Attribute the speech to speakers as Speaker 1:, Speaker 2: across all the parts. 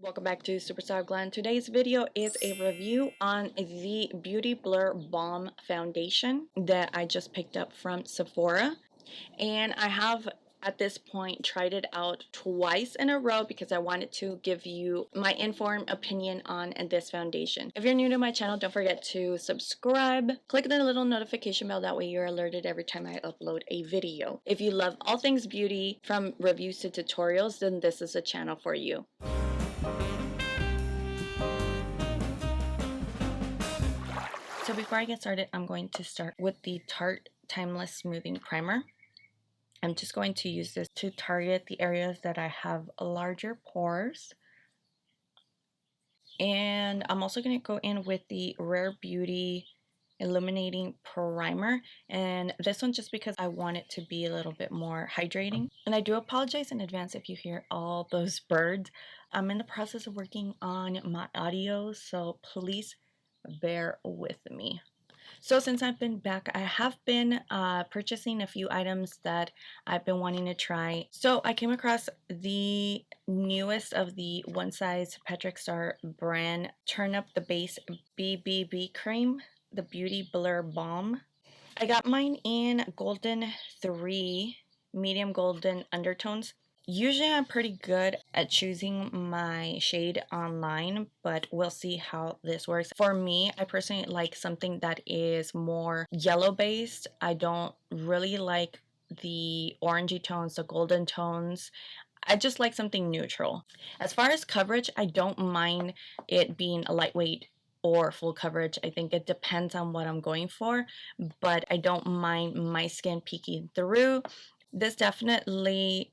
Speaker 1: Welcome back to Superstarglam. Today's video is a review on the Beauty Blur Balm Foundation that I just picked up from Sephora. And I have at this point tried it out twice in a row because I wanted to give you my informed opinion on this foundation. If you're new to my channel, don't forget to subscribe. Click the little notification bell, that way you're alerted every time I upload a video. If you love all things beauty, from reviews to tutorials, then this is a channel for you. So before I get started, I'm going to start with the Tarte Timeless Smoothing Primer. I'm just going to use this to target the areas that I have larger pores. And I'm also going to go in with the Rare Beauty Illuminating Primer, and this one just because I want it to be a little bit more hydrating. And I do apologize in advance if you hear all those birds. I'm in the process of working on my audio, so please bear with me. So since I've been back, I have been purchasing a few items that I've been wanting to try. So I came across the newest of the One Size Patrick Star brand Turn Up the Base BBB Cream, the Beauty Blur Balm. I got mine in Golden 3, medium golden undertones. Usually I'm pretty good at choosing my shade online, but we'll see how this works. For me, I personally like something that is more yellow based. I don't really like the orangey tones, the golden tones. I just like something neutral. As far as coverage, I don't mind it being a lightweight or full coverage. I think it depends on what I'm going for, but I don't mind my skin peeking through. This definitely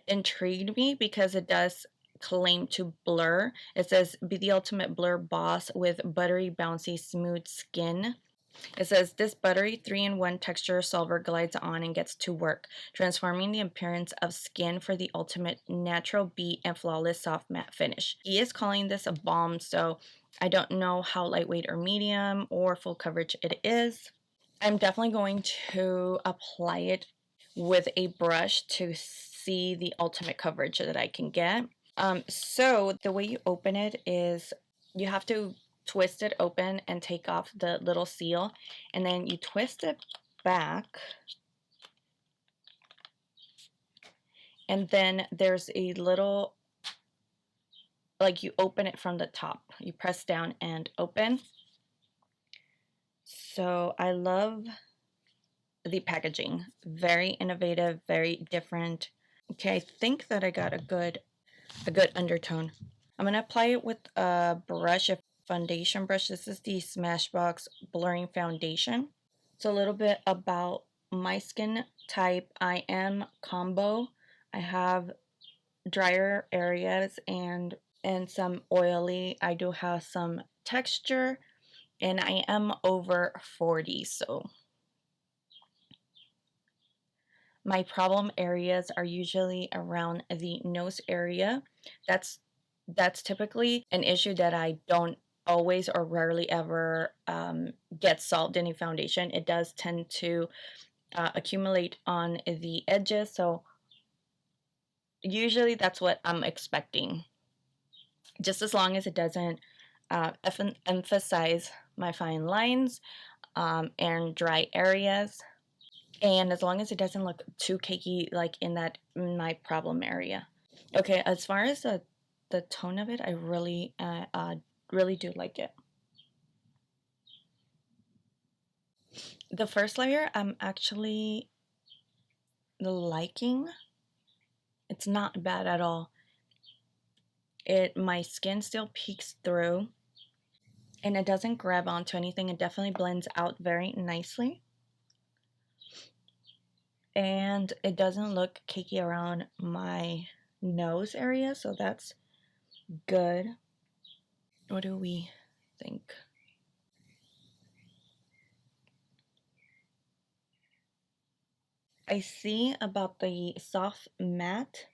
Speaker 1: intrigued me because it does claim to blur. It says, be the ultimate blur boss with buttery, bouncy, smooth skin. It says, this buttery 3-in-1 texture solver glides on and gets to work, transforming the appearance of skin for the ultimate natural beat and flawless soft matte finish. He is calling this a balm, so I don't know how lightweight or medium or full coverage it is. I'm definitely going to apply it with a brush to see the ultimate coverage that I can get. So the way you open it is you have to twist it open and take off the little seal, and then you twist it back, and then there's a little, like, you open it from the top. You press down and open. So I love the packaging. Very innovative, very different. Okay, I think that I got a good undertone. I'm gonna apply it with a brush, a foundation brush. This is the Smashbox Blurring Foundation. So a little bit about my skin type. I am combo. I have drier areas and some oily. I do have some texture, and I am over 40, so my problem areas are usually around the nose area. That's typically an issue that I don't always or rarely ever get solved in a foundation. It does tend to accumulate on the edges, so usually that's what I'm expecting. Just as long as it doesn't emphasize my fine lines and dry areas. And as long as it doesn't look too cakey, like in my problem area. Okay, as far as the tone of it, I really do like it. The first layer I'm actually liking. It's not bad at all. My skin still peeks through, and it doesn't grab onto anything. It definitely blends out very nicely. And it doesn't look cakey around my nose area, so that's good. What do we think? I see about the soft matte,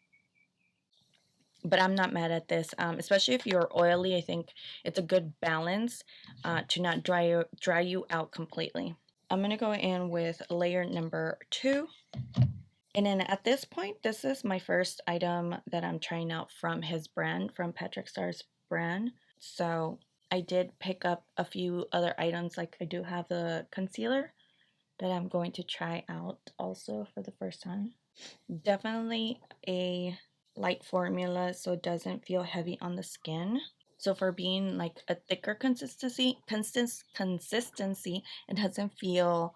Speaker 1: but I'm not mad at this, especially if you're oily. I think it's a good balance to not dry you out completely. I'm gonna go in with layer number 2, And then at this point, this is my first item that I'm trying out from his brand, from Patrick Starr's brand. So I did pick up a few other items, like I do have the concealer that I'm going to try out also for the first time. Definitely a light formula, so it doesn't feel heavy on the skin. So for being like a thicker consistency, it doesn't feel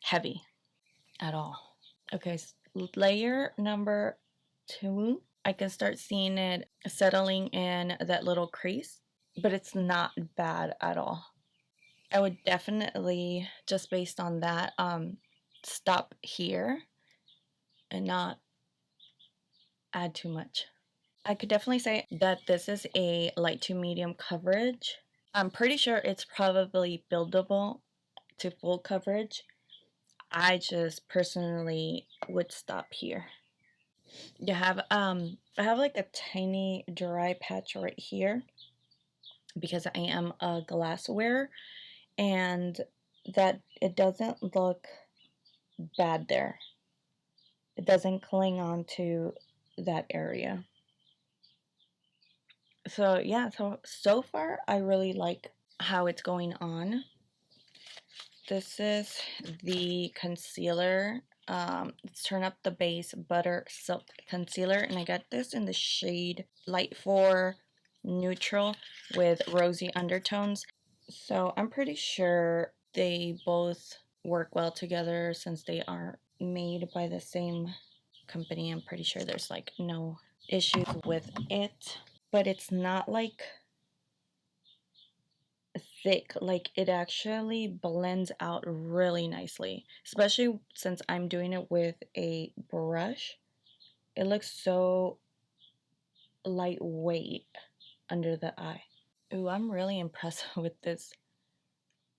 Speaker 1: heavy at all. Okay, layer number 2, I can start seeing it settling in that little crease, but it's not bad at all. I would definitely, just based on that, stop here and not add too much. I could definitely say that this is a light to medium coverage. I'm pretty sure it's probably buildable to full coverage. I just personally would stop here. You have I have like a tiny dry patch right here because I am a glass wearer, and that it doesn't look bad there. It doesn't cling on to that area. So yeah, so far I really like how it's going on. This is the concealer. Let's turn up the base Butter Silk Concealer, and I got this in the shade Light 4 Neutral with rosy undertones. So I'm pretty sure they both work well together since they are made by the same company. I'm pretty sure there's like no issues with it, but it's not like thick. Like, it actually blends out really nicely, especially since I'm doing it with a brush. It looks so lightweight under the eye. Ooh, I'm really impressed with this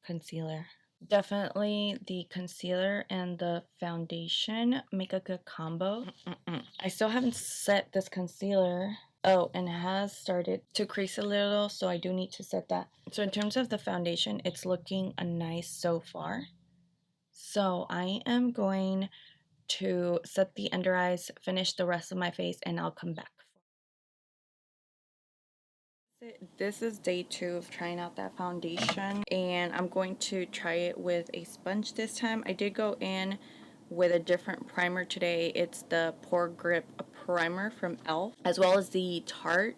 Speaker 1: concealer. Definitely the concealer and the foundation make a good combo. I still haven't set this concealer. Oh, and it has started to crease a little, so I do need to set that. So in terms of the foundation, it's looking nice so far. So I am going to set the under eyes, finish the rest of my face, and I'll come back. This is day 2 of trying out that foundation, and I'm going to try it with a sponge this time. I did go in with a different primer today. It's the Pore Grip Primer from e.l.f. as well as the Tarte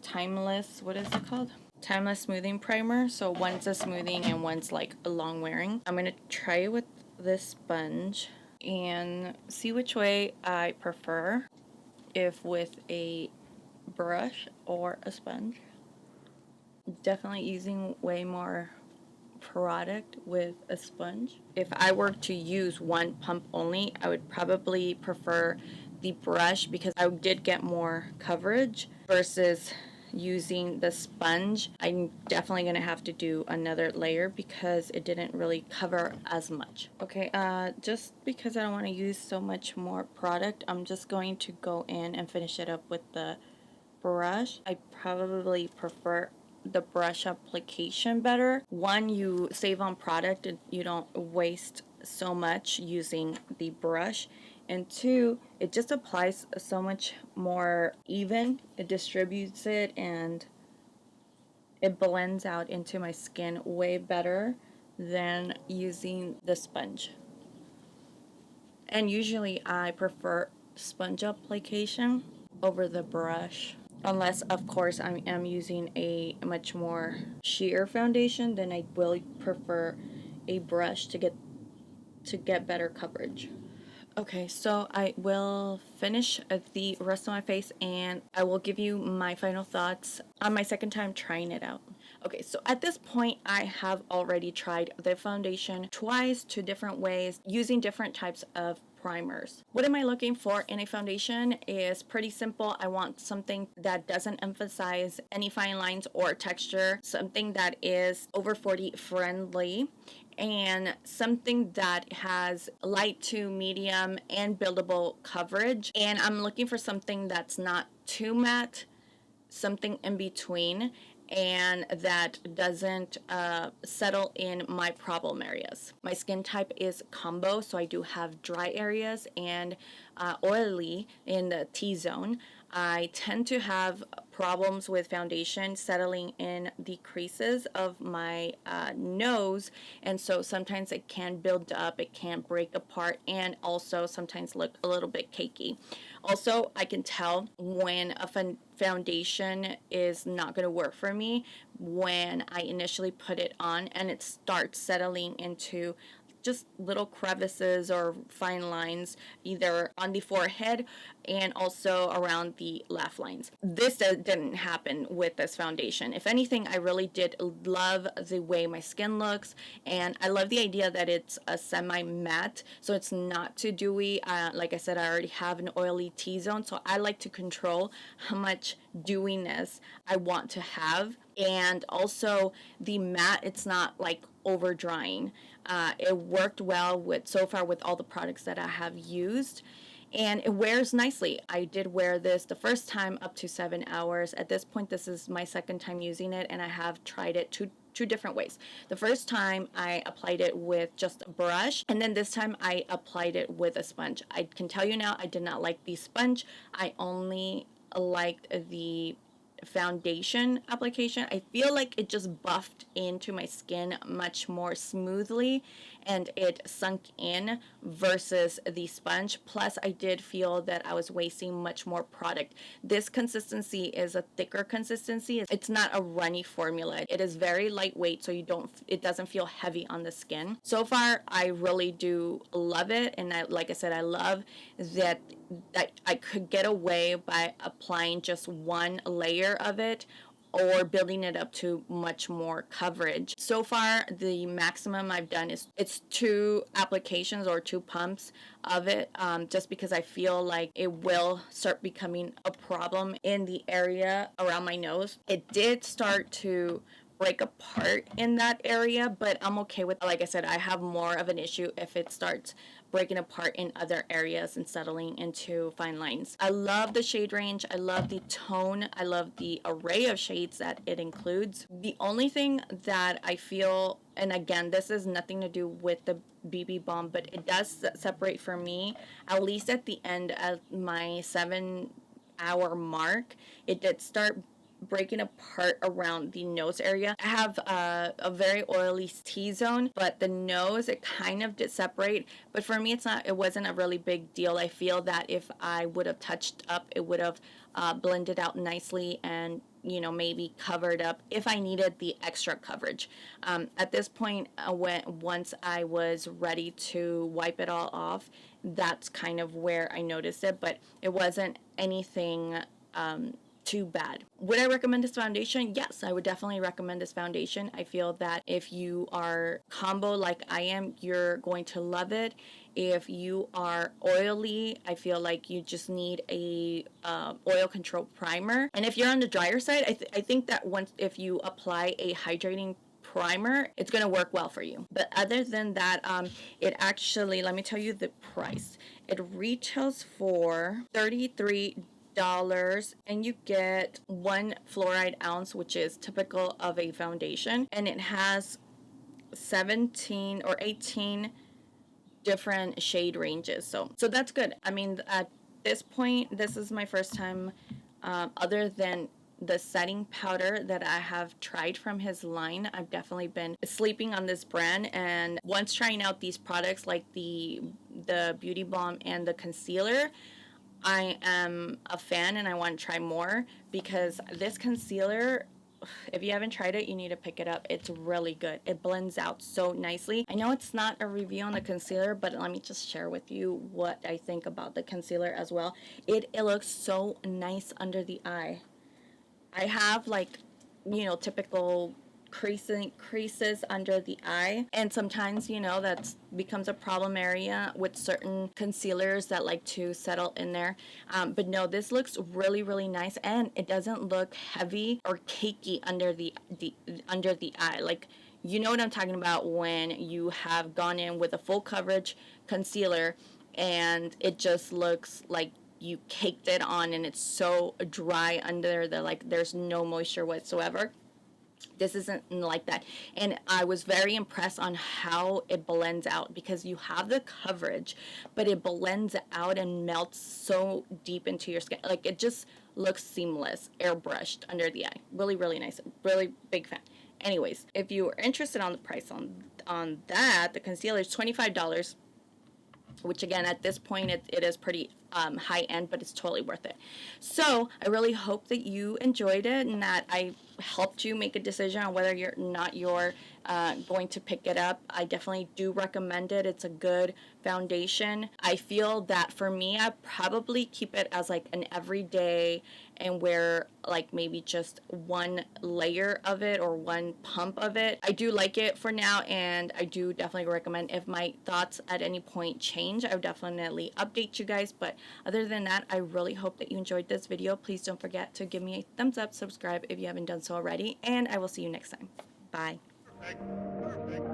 Speaker 1: Timeless, what is it called? Timeless Smoothing Primer. So one's a smoothing and one's like a long wearing. I'm going to try it with this sponge and see which way I prefer, if with a brush or a sponge. Definitely using way more product with a sponge. If I were to use one pump only, I would probably prefer the brush because I did get more coverage versus using the sponge. I'm definitely going to have to do another layer because it didn't really cover as much. Okay, just because I don't want to use so much more product, I'm just going to go in and finish it up with the brush. I probably prefer the brush application better. One, you save on product and you don't waste so much using the brush, and 2, it just applies so much more even. It distributes it and it blends out into my skin way better than using the sponge. And usually I prefer sponge application over the brush. Unless, of course, I am using a much more sheer foundation, then I will prefer a brush to get better coverage. Okay, so I will finish the rest of my face and I will give you my final thoughts on my second time trying it out. Okay, so at this point, I have already tried the foundation twice, 2 different ways, using different types of primers. What am I looking for in a foundation is pretty simple. I want something that doesn't emphasize any fine lines or texture, something that is over 40 friendly, and something that has light to medium and buildable coverage. And I'm looking for something that's not too matte, something in between. and that doesn't settle in my problem areas. My skin type is combo, so I do have dry areas and oily in the T-zone. I tend to have problems with foundation settling in the creases of my nose, and so sometimes it can build up, it can break apart, and also sometimes look a little bit cakey. Also, I can tell when a foundation is not going to work for me when I initially put it on and it starts settling into just little crevices or fine lines either on the forehead and also around the laugh lines. This didn't happen with this foundation. If anything, I really did love the way my skin looks, and I love the idea that it's a semi-matte, so it's not too dewy. Like I said, I already have an oily T-zone, so I like to control how much dewiness I want to have. And also the matte, it's not like over drying. It worked well with so far with all the products that I have used, and it wears nicely. I did wear this the first time up to 7 hours. At this point, this is my second time using it, and I have tried it two different ways. The first time I applied it with just a brush, and then this time I applied it with a sponge. I can tell you now, I did not like the sponge. I only liked the foundation application. I feel like it just buffed into my skin much more smoothly and it sunk in versus the sponge. Plus, I did feel that I was wasting much more product. This consistency is a thicker consistency. It's not a runny formula. It is very lightweight, so it doesn't feel heavy on the skin. So far, I really do love it, and like I said, I love that I could get away by applying just one layer of it or building it up to much more coverage. So far, the maximum I've done is it's 2 applications or 2 pumps of it, just because I feel like it will start becoming a problem in the area around my nose. It did start to break apart in that area, but I'm okay with, like I said, I have more of an issue if it starts breaking apart in other areas and settling into fine lines. I love the shade range. I love the tone. I love the array of shades that it includes. The only thing that I feel, and again, this is nothing to do with the BB balm, but it does separate for me, at least at the end of my 7-hour mark, it did start breaking apart around the nose area. I have a very oily T-zone, but the nose, it kind of did separate, but for me it wasn't a really big deal. I feel that if I would have touched up, it would have blended out nicely and maybe covered up if I needed the extra coverage. At this point, once I was ready to wipe it all off, that's kind of where I noticed it, but it wasn't anything too bad. Would I recommend this foundation? Yes, I would definitely recommend this foundation. I feel that if you are combo like I am, you're going to love it. If you are oily, I feel like you just need a oil control primer. And if you're on the drier side, I think that if you apply a hydrating primer, it's going to work well for you. But other than that, it actually, let me tell you the price. It retails for $33, and you get 1 fluoride ounce, which is typical of a foundation, and it has 17 or 18 different shade ranges, so that's good. I mean, at this point, this is my first time, other than the setting powder that I have tried from his line. I've definitely been sleeping on this brand, and once trying out these products like the beauty balm and the concealer, I am a fan and I want to try more, because this concealer, if you haven't tried it, you need to pick it up. It's really good. It blends out so nicely. I know it's not a review on the concealer, but let me just share with you what I think about the concealer as well. It looks so nice under the eye. I have typical creases under the eye, and sometimes that becomes a problem area with certain concealers that like to settle in there, but no, this looks really nice, and it doesn't look heavy or cakey under the eye. Like, you know what I'm talking about when you have gone in with a full coverage concealer and it just looks like you caked it on and it's so dry under there's no moisture whatsoever. This isn't like that. And I was very impressed on how it blends out, because you have the coverage, but it blends out and melts so deep into your skin. Like, it just looks seamless, airbrushed under the eye. Really, really nice. Really big fan. Anyways, if you are interested on the price on that, the concealer is $25, which again, at this point, it is pretty high end, but it's totally worth it. So I really hope that you enjoyed it and that I helped you make a decision on whether you're going to pick it up. I definitely do recommend it. It's a good foundation. I feel that for me, I probably keep it as like an everyday and wear like maybe just one layer of it or one pump of it. I do like it for now, and I do definitely recommend. If my thoughts at any point change, I would definitely update you guys. But other than that, I really hope that you enjoyed this video. Please don't forget to give me a thumbs up, subscribe if you haven't done so already, and I will see you next time. Bye.
Speaker 2: Perfect. Perfect.